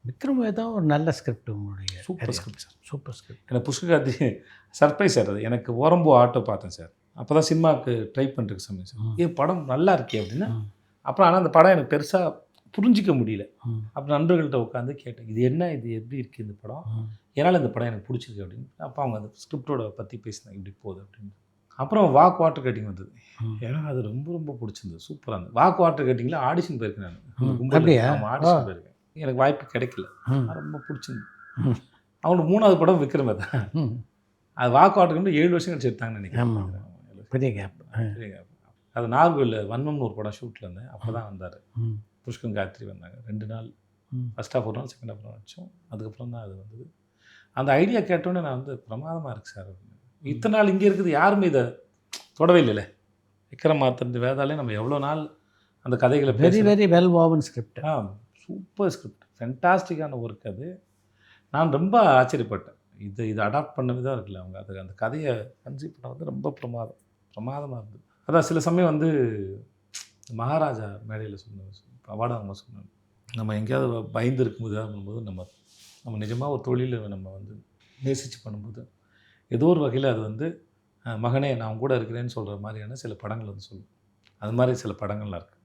விக்ரம் வேதா ஒரு நல்ல ஸ்கிரிப்ட் உங்களுடைய. Super script sir. Super script. எனக்கு புஷ்ககார்த்தி சர்ப்ரைஸ் சார். அது எனக்கு ஓரம்போ ஆட்டோ பார்த்தேன் சார். அப்போ தான் சினிமாவுக்கு ட்ரை பண்ணுறதுக்கு சமயம் சார். படம் நல்லா இருக்கே அப்படின்னா, அப்புறம் ஆனால் அந்த படம் எனக்கு பெருசாக புரிஞ்சிக்க முடியல. அப்புறம் நண்பர்கள்ட்ட உட்காந்து கேட்டேன், இது என்ன, இது எப்படி இருக்குது இந்த படம், ஏன்னால் இந்த படம் எனக்கு பிடிச்சிருக்கு அப்படின்னு. அப்போ அவங்க அந்த ஸ்கிரிப்டோட பற்றி பேசினாங்க, இப்படி போகுது அப்படின்னு. அப்புறம் வாக் வாட்டர் கட்டிங் வந்தது. ஏன்னா அது ரொம்ப ரொம்ப பிடிச்சிருந்தது, சூப்பராக இருந்தது. வாக் வாட்டர் கட்டிங்கில் ஆடிஷன் போயிருக்கேன் நான். அப்படியா? ஆடிஷன் போயிருக்கேன், எனக்கு வாய்ப்பு கிடைக்கல. ரொம்ப பிடிச்சிருந்தது. அவங்களோட 3வது படம் விக்ரம் வேதா. அது வாக் வாட்டர் கட்டி 7 வருஷம் கழிச்சு எடுத்தாங்கன்னு நினைக்கிறேன். பெரிய கேப். அது நாகர்கோவிலில் வன்மம்னு ஒரு படம் ஷூட்டில் இருந்தேன். அப்போ தான் வந்தார் புஷ்கன் காயத்ரி வந்தாங்க. 2 நாள், ஃபஸ்ட் ஹாஃப் ஒரு நாள், செகண்ட் ஹாஃப் வச்சோம். அதுக்கப்புறம் தான் அது வந்தது. அந்த ஐடியா கேட்டோன்னே நான் வந்து பிரமாதமாக இருக்குது சார். இத்தனை நாள் இங்கே இருக்குது, யாருமே இதை தொடவே இல்லைல்ல. விக்ரமாதித்ய வேதாலே நம்ம எவ்வளோ நாள் அந்த கதைகளை very very well own script. Super script, ஃபென்டாஸ்டிக்கான ஒர்க் அது. நான் ரொம்ப ஆச்சரியப்பட்டேன். இது அடாப்ட் பண்ண விதம் இருக்குல்ல, அவங்க அந்த கதையை கன்சீவ் பண்ண வந்து ரொம்ப பிரமாதமாக இருந்தது. அதான் சில சமயம் வந்து மகாராஜா மேடையில் அவார்டு அவங்க சொன்னாங்க, நம்ம எங்கேயாவது பயந்து இருக்கும்போது எதாவது பண்ணும்போது நம்ம நிஜமாக ஒரு தொழிலை நம்ம வந்து நேசித்து பண்ணும்போது ஏதோ ஒரு வகையில் அது வந்து மகனே நான் கூட இருக்கிறேன்னு சொல்கிற மாதிரியான சில படங்கள் வந்து சொல்லும். அது மாதிரி சில படங்கள்லாம் இருக்குது.